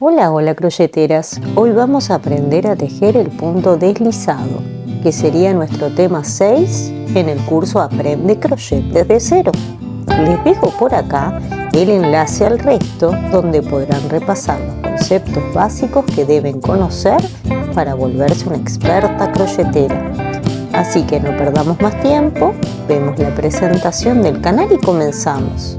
Hola, hola crocheteras. Hoy vamos a aprender a tejer el punto deslizado, que sería nuestro tema 6 en el curso Aprende Crochet desde cero. Les dejo por acá el enlace al resto donde podrán repasar los conceptos básicos que deben conocer para volverse una experta crochetera. Así que no perdamos más tiempo, vemos la presentación del canal y comenzamos.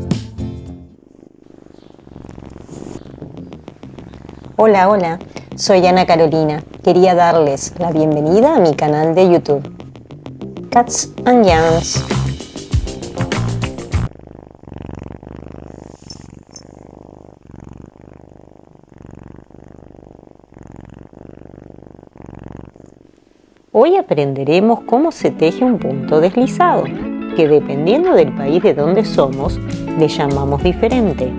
Hola, hola, soy Ana Carolina. Quería darles la bienvenida a mi canal de YouTube, Cats and Yarns. Hoy aprenderemos cómo se teje un punto deslizado, que dependiendo del país de donde somos, le llamamos diferente.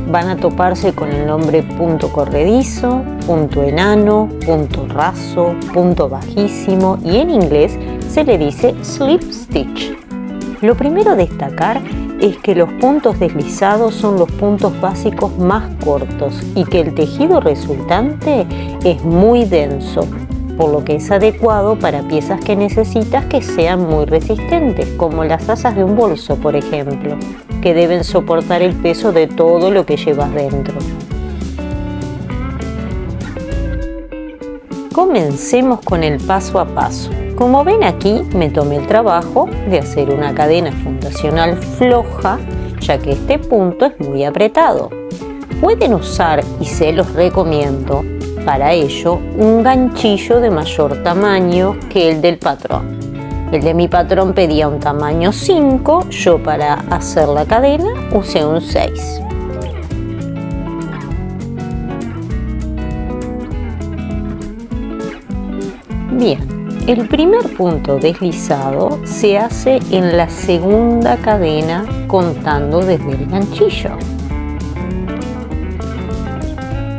Van a toparse con el nombre punto corredizo, punto enano, punto raso, punto bajísimo y en inglés se le dice slip stitch. Lo primero a destacar es que los puntos deslizados son los puntos básicos más cortos y que el tejido resultante es muy denso, por lo que es adecuado para piezas que necesitas que sean muy resistentes, como las asas de un bolso, por ejemplo, que deben soportar el peso de todo lo que llevas dentro. Comencemos con el paso a paso. Como ven aquí, me tomé el trabajo de hacer una cadena fundacional floja, ya que este punto es muy apretado. Pueden usar, y se los recomiendo, para ello, un ganchillo de mayor tamaño que el del patrón. El de mi patrón pedía un tamaño 5, yo para hacer la cadena usé un 6. Bien, el primer punto deslizado se hace en la segunda cadena contando desde el ganchillo.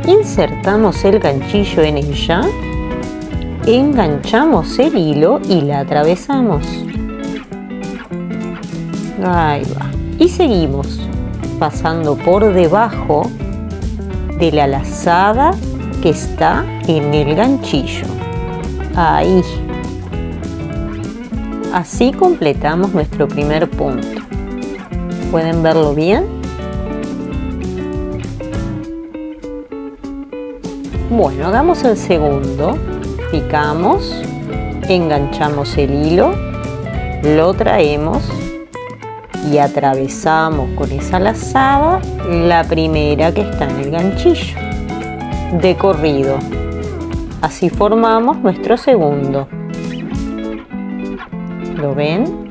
Insertamos el ganchillo en ella, enganchamos el hilo y la atravesamos. Ahí va. Y seguimos pasando por debajo de la lazada que está en el ganchillo. Ahí. Así completamos nuestro primer punto. ¿Pueden verlo bien? Bueno, hagamos el segundo. Picamos, enganchamos el hilo, lo traemos y atravesamos con esa lazada la primera que está en el ganchillo, de corrido. Así formamos nuestro segundo. ¿Lo ven?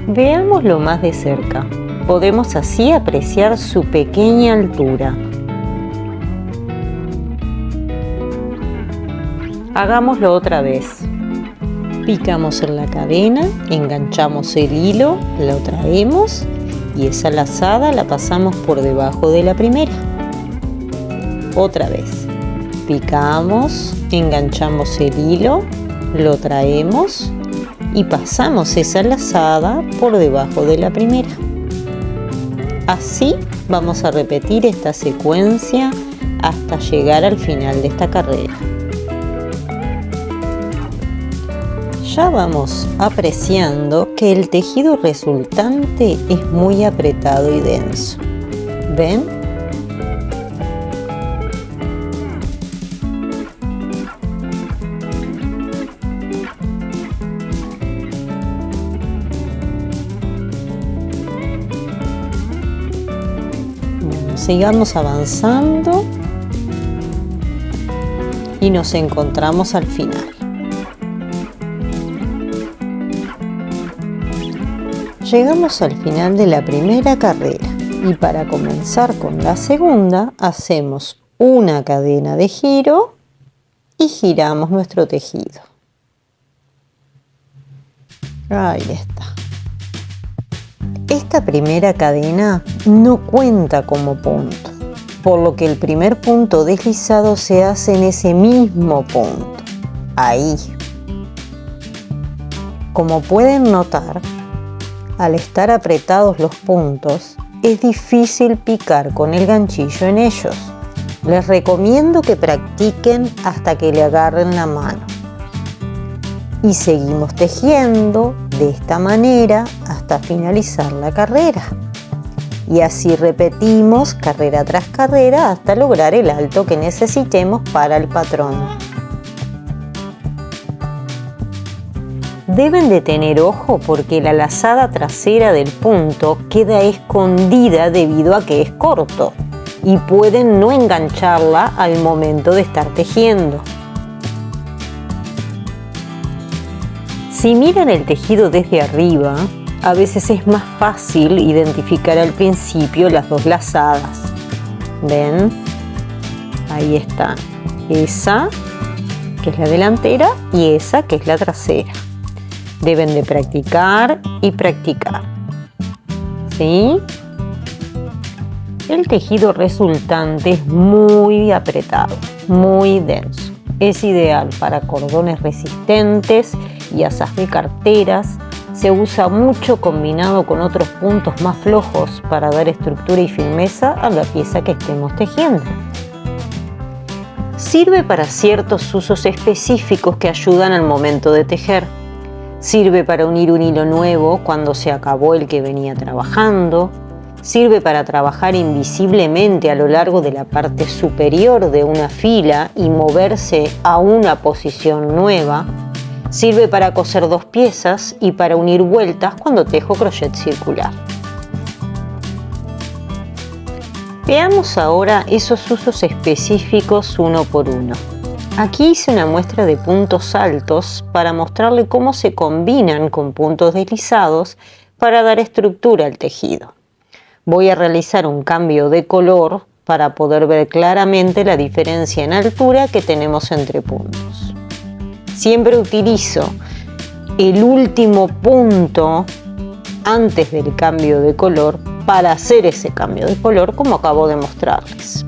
Veámoslo más de cerca. Podemos así apreciar su pequeña altura. Hagámoslo otra vez. Picamos en la cadena, enganchamos el hilo, lo traemos y esa lazada la pasamos por debajo de la primera. Otra vez. Picamos, enganchamos el hilo, lo traemos y pasamos esa lazada por debajo de la primera. Así vamos a repetir esta secuencia hasta llegar al final de esta carrera. Ya vamos apreciando que el tejido resultante es muy apretado y denso. ¿Ven? Bueno, sigamos avanzando y nos encontramos al final. Llegamos al final de la primera carrera y para comenzar con la segunda hacemos una cadena de giro y giramos nuestro tejido. Ahí está. Esta primera cadena no cuenta como punto, por lo que el primer punto deslizado se hace en ese mismo punto, ahí. Como pueden notar, al estar apretados los puntos, es difícil picar con el ganchillo en ellos. Les recomiendo que practiquen hasta que le agarren la mano. Y seguimos tejiendo de esta manera hasta finalizar la carrera. Y así repetimos carrera tras carrera hasta lograr el alto que necesitemos para el patrón. Deben de tener ojo porque la lazada trasera del punto queda escondida debido a que es corto y pueden no engancharla al momento de estar tejiendo. Si miran el tejido desde arriba, a veces es más fácil identificar al principio las dos lazadas. ¿Ven? Ahí están. Esa, que es la delantera, y esa, que es la trasera. Deben de practicar y practicar. ¿Sí? El tejido resultante es muy apretado, muy denso. Es ideal para cordones resistentes y asas de carteras. Se usa mucho combinado con otros puntos más flojos para dar estructura y firmeza a la pieza que estemos tejiendo. Sirve para ciertos usos específicos que ayudan al momento de tejer. Sirve para unir un hilo nuevo cuando se acabó el que venía trabajando. Sirve para trabajar invisiblemente a lo largo de la parte superior de una fila y moverse a una posición nueva. Sirve para coser dos piezas y para unir vueltas cuando tejo crochet circular. Veamos ahora esos usos específicos uno por uno. Aquí hice una muestra de puntos altos para mostrarle cómo se combinan con puntos deslizados para dar estructura al tejido. Voy a realizar un cambio de color para poder ver claramente la diferencia en altura que tenemos entre puntos. Siempre utilizo el último punto antes del cambio de color para hacer ese cambio de color como acabo de mostrarles.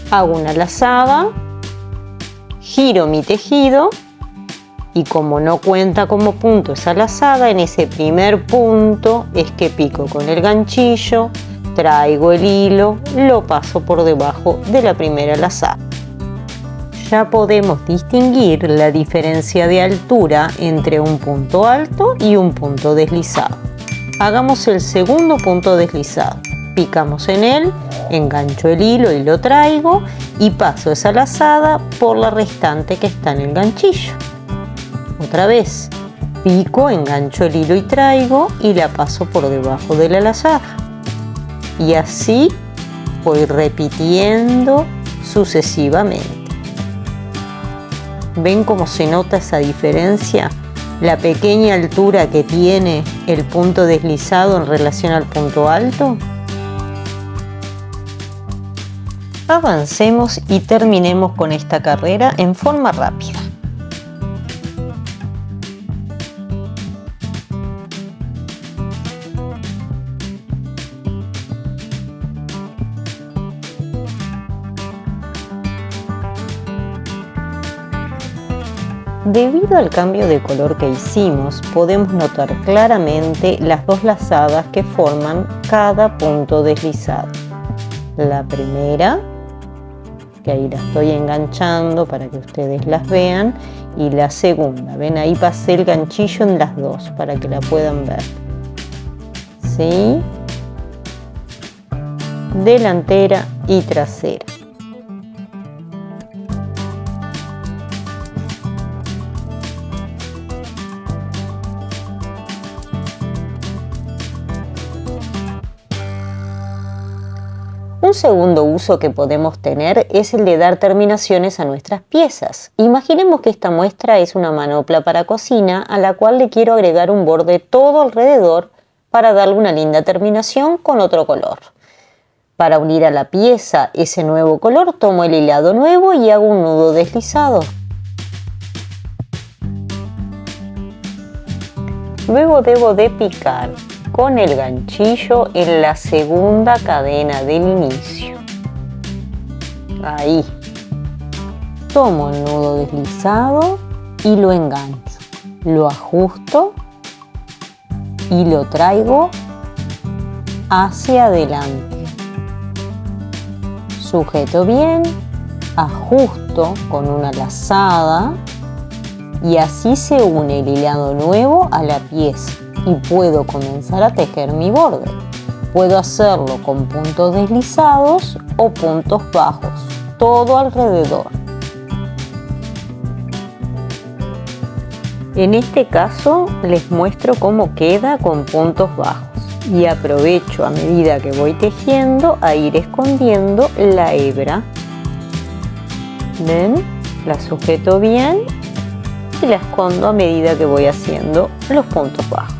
Hago una lazada, giro mi tejido y como no cuenta como punto esa lazada, en ese primer punto es que pico con el ganchillo, traigo el hilo, lo paso por debajo de la primera lazada. Ya podemos distinguir la diferencia de altura entre un punto alto y un punto deslizado. Hagamos el segundo punto deslizado. Picamos en él, engancho el hilo y lo traigo y paso esa lazada por la restante que está en el ganchillo. Otra vez, pico, engancho el hilo y traigo y la paso por debajo de la lazada. Y así voy repitiendo sucesivamente. ¿Ven cómo se nota esa diferencia? La pequeña altura que tiene el punto deslizado en relación al punto alto. Avancemos y terminemos con esta carrera en forma rápida. Debido al cambio de color que hicimos, podemos notar claramente las dos lazadas que forman cada punto deslizado. La primera, que ahí la estoy enganchando para que ustedes las vean, y la segunda, ven ahí pasé el ganchillo en las dos para que la puedan ver. ¿Sí? Delantera y trasera. Un segundo uso que podemos tener es el de dar terminaciones a nuestras piezas. Imaginemos que esta muestra es una manopla para cocina a la cual le quiero agregar un borde todo alrededor para darle una linda terminación con otro color. Para unir a la pieza ese nuevo color, tomo el hilado nuevo y hago un nudo deslizado. Luego debo de picar con el ganchillo en la segunda cadena del inicio. Ahí. Tomo el nudo deslizado y lo engancho. Lo ajusto y lo traigo hacia adelante. Sujeto bien, ajusto con una lazada y así se une el hilado nuevo a la pieza y puedo comenzar a tejer mi borde. Puedo hacerlo con puntos deslizados o puntos bajos, todo alrededor. En este caso les muestro cómo queda con puntos bajos y aprovecho a medida que voy tejiendo a ir escondiendo la hebra. ¿Ven? La sujeto bien y la escondo a medida que voy haciendo los puntos bajos.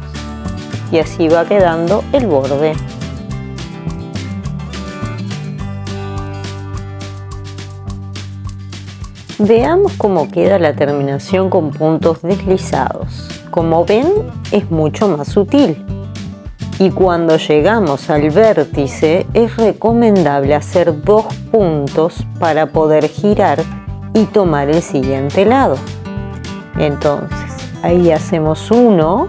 Y así va quedando el borde. Veamos cómo queda la terminación con puntos deslizados. Como ven, es mucho más sutil. Y cuando llegamos al vértice, es recomendable hacer 2 puntos para poder girar y tomar el siguiente lado. Entonces, ahí hacemos uno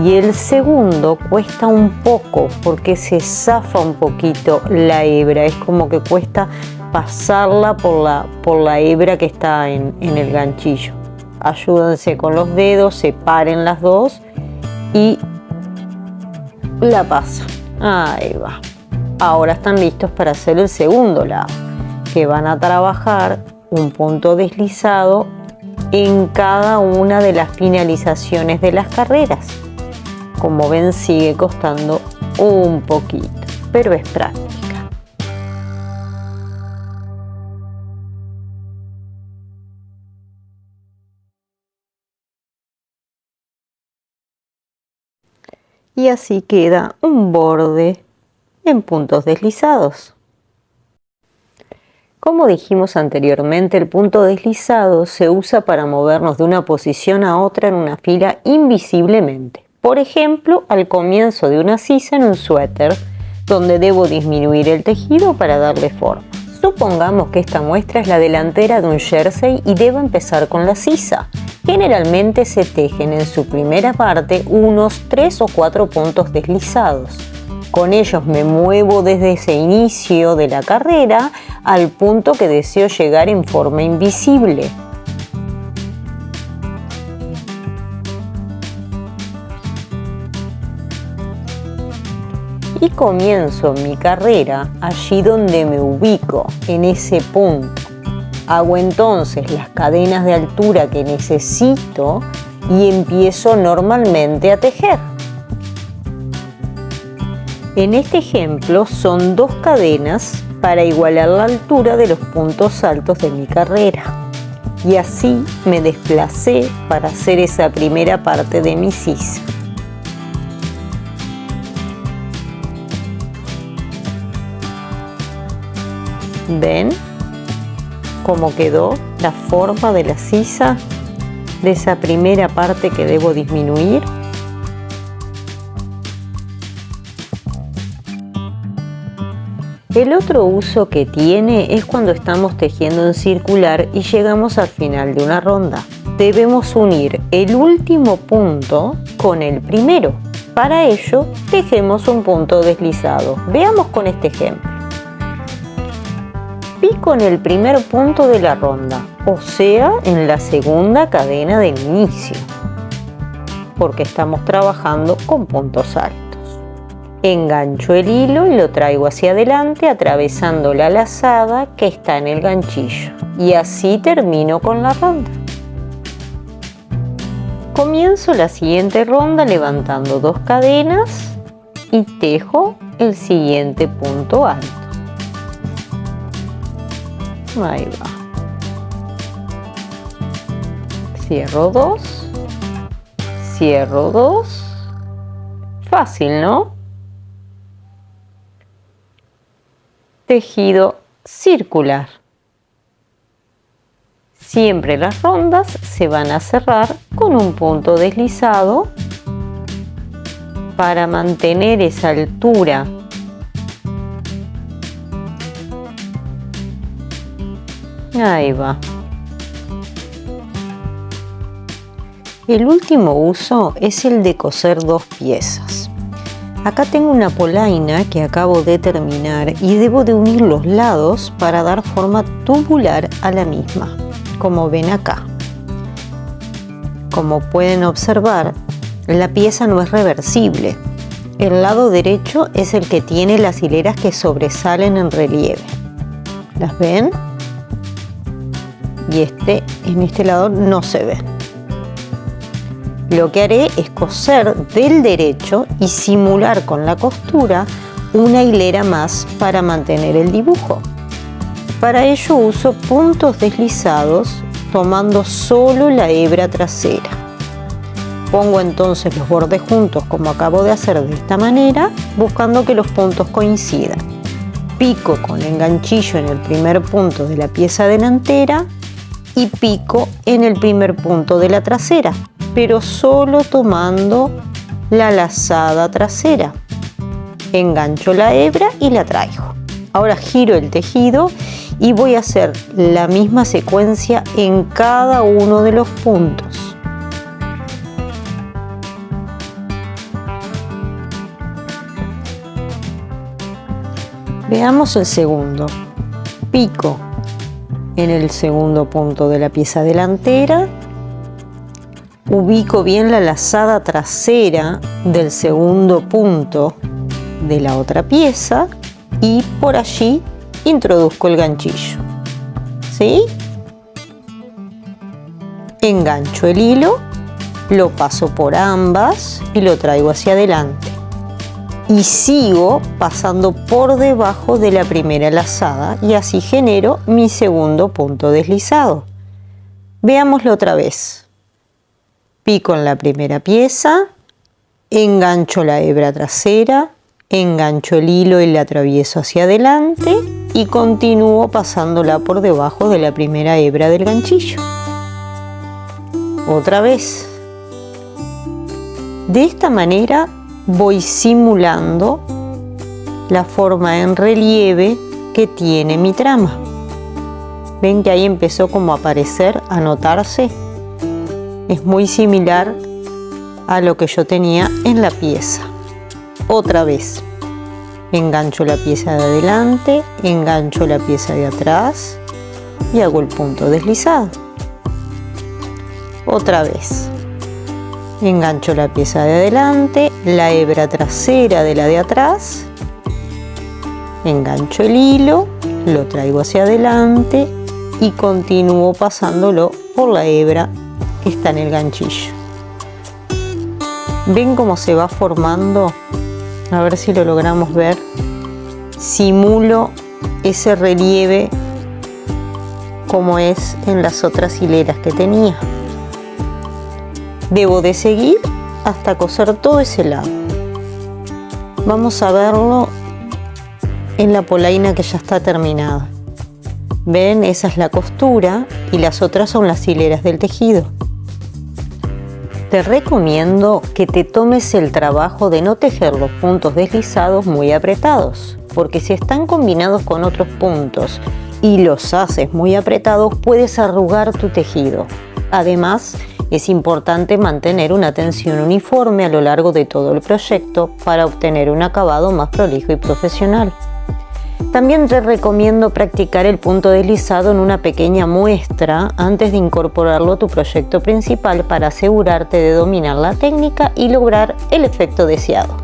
y el segundo cuesta un poco porque se zafa un poquito la hebra. Es como que cuesta pasarla por la hebra que está en el ganchillo. Ayúdense con los dedos, separen las dos y la pasan. Ahí va. Ahora están listos para hacer el segundo lado, que van a trabajar un punto deslizado en cada una de las finalizaciones de las carreras. Como ven, sigue costando un poquito, pero es práctica. Y así queda un borde en puntos deslizados. Como dijimos anteriormente, el punto deslizado se usa para movernos de una posición a otra en una fila invisiblemente. Por ejemplo, al comienzo de una sisa en un suéter, donde debo disminuir el tejido para darle forma. Supongamos que esta muestra es la delantera de un jersey y debo empezar con la sisa. Generalmente se tejen en su primera parte unos 3 o 4 puntos deslizados. Con ellos me muevo desde ese inicio de la carrera al punto que deseo llegar en forma invisible. Y comienzo mi carrera allí donde me ubico, en ese punto. Hago entonces las cadenas de altura que necesito y empiezo normalmente a tejer. En este ejemplo son 2 cadenas para igualar la altura de los puntos altos de mi carrera. Y así me desplacé para hacer esa primera parte de mi sisa. ¿Ven cómo quedó la forma de la sisa de esa primera parte que debo disminuir? El otro uso que tiene es cuando estamos tejiendo en circular y llegamos al final de una ronda. Debemos unir el último punto con el primero. Para ello, tejemos un punto deslizado. Veamos con este ejemplo. Pico en el primer punto de la ronda, o sea, en la segunda cadena del inicio, porque estamos trabajando con puntos altos. Engancho el hilo y lo traigo hacia adelante atravesando la lazada que está en el ganchillo, y así termino con la ronda. Comienzo la siguiente ronda levantando 2 cadenas y tejo el siguiente punto alto. Ahí va. Cierro 2, cierro 2. Fácil, ¿no? Tejido circular. Siempre las rondas se van a cerrar con un punto deslizado para mantener esa altura. Ahí va. El último uso es el de coser 2 piezas. Acá tengo una polaina que acabo de terminar y debo de unir los lados para dar forma tubular a la misma, como ven acá. Como pueden observar, la pieza no es reversible. El lado derecho es el que tiene las hileras que sobresalen en relieve. ¿Las ven? Y en este lado no se ve. Lo que haré es coser del derecho y simular con la costura una hilera más para mantener el dibujo. Para ello uso puntos deslizados tomando solo la hebra trasera. Pongo entonces los bordes juntos como acabo de hacer de esta manera, buscando que los puntos coincidan. Pico con el ganchillo en el primer punto de la pieza delantera y pico en el primer punto de la trasera, pero solo tomando la lazada trasera. Engancho la hebra y la traigo. Ahora giro el tejido y voy a hacer la misma secuencia en cada uno de los puntos. Veamos el segundo. Pico en el segundo punto de la pieza delantera. Ubico bien la lazada trasera del segundo punto de la otra pieza y por allí introduzco el ganchillo. ¿Sí? Engancho el hilo, lo paso por ambas y lo traigo hacia adelante. Y sigo pasando por debajo de la primera lazada y así genero mi segundo punto deslizado. Veámoslo otra vez. Pico en la primera pieza, engancho la hebra trasera, engancho el hilo y la atravieso hacia adelante y continúo pasándola por debajo de la primera hebra del ganchillo. Otra vez. De esta manera voy simulando la forma en relieve que tiene mi trama. ¿Ven que ahí empezó como a aparecer, a notarse? Es muy similar a lo que yo tenía en la pieza. Otra vez. Engancho la pieza de adelante, engancho la pieza de atrás y hago el punto deslizado. Otra vez. Engancho la pieza de adelante, la hebra trasera de la de atrás, engancho el hilo, lo traigo hacia adelante y continúo pasándolo por la hebra que está en el ganchillo. ¿Ven cómo se va formando? A ver si lo logramos ver. Simulo ese relieve como es en las otras hileras que tenía. Debo de seguir hasta coser todo ese lado. Vamos a verlo en la polaina que ya está terminada. ¿Ven? Esa es la costura y las otras son las hileras del tejido. Te recomiendo que te tomes el trabajo de no tejer los puntos deslizados muy apretados, porque si están combinados con otros puntos y los haces muy apretados, puedes arrugar tu tejido. Además, es importante mantener una tensión uniforme a lo largo de todo el proyecto para obtener un acabado más prolijo y profesional. También te recomiendo practicar el punto deslizado en una pequeña muestra antes de incorporarlo a tu proyecto principal para asegurarte de dominar la técnica y lograr el efecto deseado.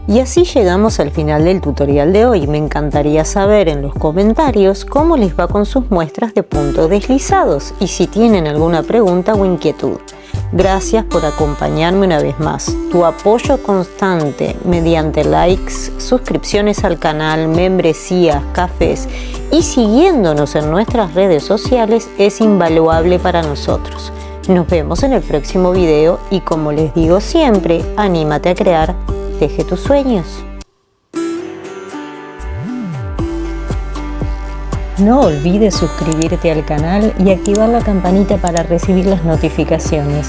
Y así llegamos al final del tutorial de hoy. Me encantaría saber en los comentarios cómo les va con sus muestras de puntos deslizados y si tienen alguna pregunta o inquietud. Gracias por acompañarme una vez más. Tu apoyo constante mediante likes, suscripciones al canal, membresías, cafés y siguiéndonos en nuestras redes sociales es invaluable para nosotros. Nos vemos en el próximo video y como les digo siempre, anímate a crear. Teje tus sueños. No olvides suscribirte al canal y activar la campanita para recibir las notificaciones.